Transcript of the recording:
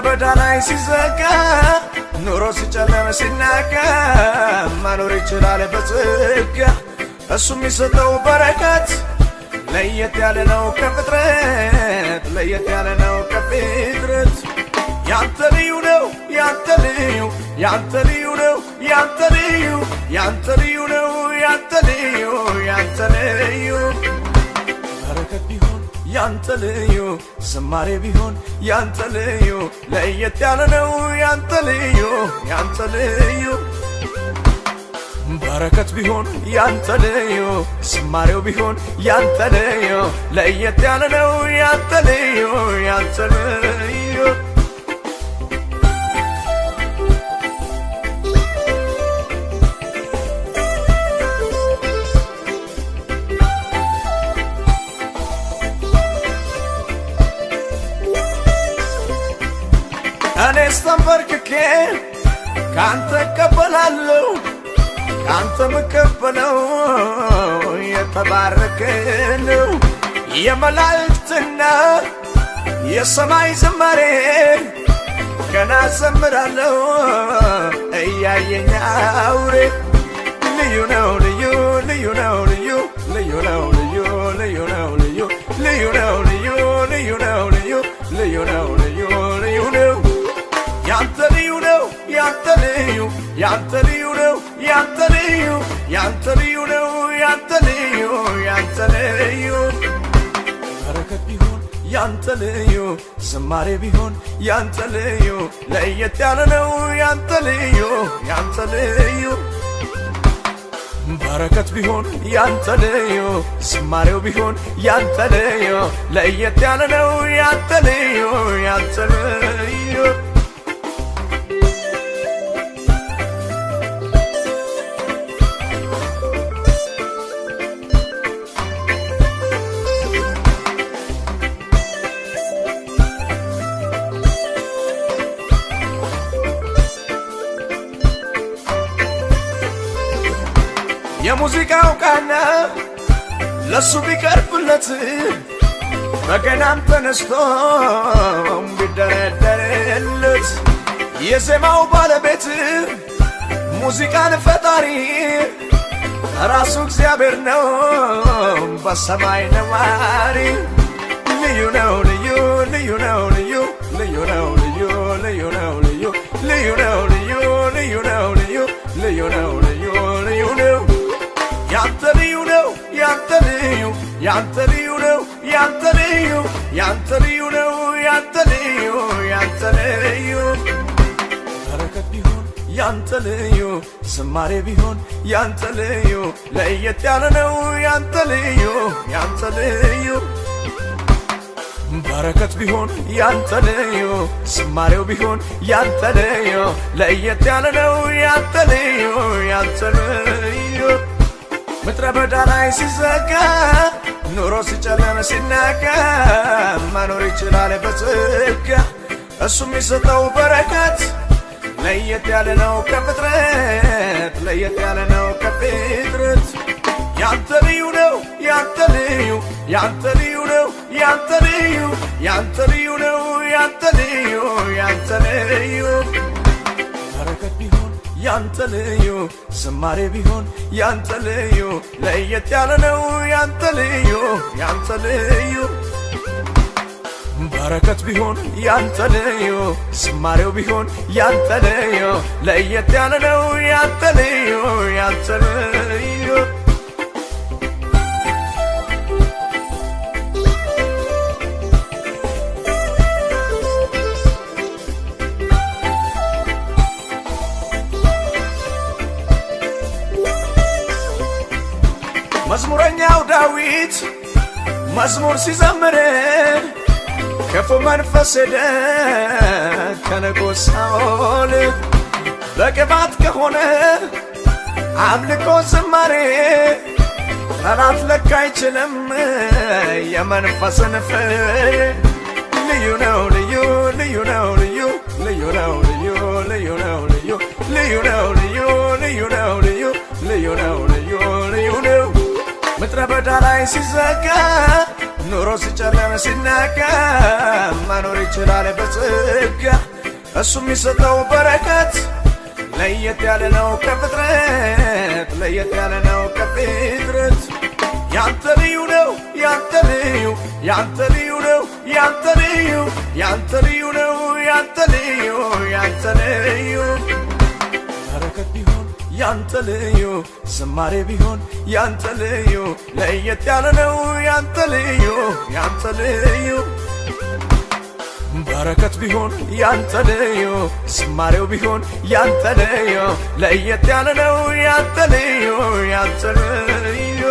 በዳ ላይ ሲዘጋ ኑሮ ሲጨለም ሲናጋ መኖር ይችላል በጸጋ እሱ የሚሰጠው በረከት ለየት ያለ ነው ከፍጥረት ለየት ያለ ነው ከፍጥረት ያንተ ልዩ ነው ያንተ ልዩ ያንተ ልዩ ነው ያንተ ልዩ ያንተ ልዩ ነው ያንተ ልዩ ያንተ ልዩ በረከት ቢሆን ያንተ ልዩ ዝማሬ ቢሆን ያንተ ልዩ ለየት ያለ ነው ያንተ ልዩ ያንተ ልዩ በረከት ቢሆን ያንተ ልዩ ዝማሬው ቢሆን ያንተ ልዩ ለየት ያለ ነው ያንተ ልዩ ያንተ ልዩ እኔ ስተንበርክኬ ካንተ እቀበላለሁ ካንተ ምቀበለው የተባረከ ነው የመላእክትና የሰማይ ዝማሬ ገና ዘምራለሁ እያየኝ አውሬ ልዩ ነው ልዩ ልዩ ነው ልዩ ልዩ ነው ልዩ ልዩ ነው ልዩ ልዩ ነው ልዩ ልዩ ነው ልዩ ልዩ ነው ልዩ ልዩ ነው ያንተ ልዩ ነው ያንተ ልዩ ያንተ ልዩ ነው ያንተ ልዩ ያንተ ልዩ ነው ያንተ ልዩ ያንተ ልዩ በረከት ቢሆን ያንተ ልዩ ዝማሬ ቢሆን ያንተ ልዩ ለየት ያለ ነው ያንተ ልዩ ያንተ ልዩ በረከት ቢሆን ያንተ ልዩ ዝማሬው ቢሆን ያንተ ልዩ ለየት ያለ ነው ያንተ ልዩ ያንተ ልዩ የሙዚቃው ቃና ለሱ ቢቀርብለት በገናም ተነስቶ ቢደረደርለት የዜማው ባለቤት ሙዚቃን ፈጣሪ ራሱ እግዚአብሔር ነው በሰማይ ነዋሪ ልዩ ነው ልዩ ልዩ ነው ልዩ ልዩ ነው ልዩ ልዩ ነው ልዩ ልዩ ነው ልዩ ልዩ ነው ልዩ ልዩ ነው ልዩ ልዩ ነው ያንተ ልዩ ነው ያንተ ልዩ ያንተ ልዩ ነው ያንተ ልዩ ያንተ ልዩ ነው ያንተ ልዩ ያንተ ልዩ በረከት ቢሆን ያንተ ልዩ ዝማሬ ቢሆን ያንተ ልዩ ለየት ያለ ነው ያንተ ልዩ ያንተ ልዩ በረከት ቢሆን ያንተ ልዩ ዝማሬው ቢሆን ያንተ ልዩ ለየት ያለ ነው ያንተ ልዩ ያንተ ልዩ ምድረ በዳ ላይ ሲዘጋ ኑሮ ሲጨለም ሲናጋ መኖር ይችላል በጸጋ እሱ የሚሰጠው በረከት ለየት ያለ ነው ከፍጥረት ለየት ያለ ነው ከፍጥረት ያንተ ልዩ ነው ያንተ ልዩ ያንተ ልዩ ነው ያንተ ልዩ ያንተ ልዩ ነው ያንተ ልዩ ያንተ ልዩ በረከት ቢሆን ያንተ ልዩ ዝማሬ ቢሆን ያንተ ልዩ ለየት ያለ ነው ያንተ ልዩ ያንተ ልዩ በረከት ቢሆን ያንተ ልዩ ዝማሬው ቢሆን ያንተ ልዩ ለየት ያለ ነው ያንተ ልዩ ያንተ ልዩ መዝሙረኛው ዳዊት መዝሙር ሲዘምር ክፉ መንፈስ ሄደ ከንጉሥ ሳኦል በቅባት ከሆነ አምልኮ ዝማሬ ጠላት ለካ አይችልም የመንፈስን ፍሬ ልዩ ነው ልዩ ልዩ ነው ልዩ ልዩ ነው ልዩ ልዩ ነው ልዩ ልዩ ነው ልዩ ልዩ ነው ልዩ ልዩ ነው ልዩ ልዩ ነው ምድረ በዳ ላይ ሲዘጋ ኑሮ ሲጨለም ሲናጋ መኖር ይችላል በጸጋ እሱ የሚሰጠው በረከት ለየት ያለ ነው ከፍጥረት ለየት ያለ ነው ከፍጥረት ያንተ ልዩ ነው ያንተ ልዩ ያንተ ልዩ ነው ያንተ ልዩ ያንተ ልዩ ነው ያንተ ልዩ ያንተ ልዩ በረከት ቢሆን ያንተ ልዩ ዝማሬ ቢሆን ያንተ ልዩ ለየት ያለ ነው ያንተ ልዩ ያንተ ልዩ በረከት ቢሆን ያንተ ልዩ ዝማሬው ቢሆን ያንተ ልዩ ለየት ያለ ነው ያንተ ልዩ ያንተ ልዩ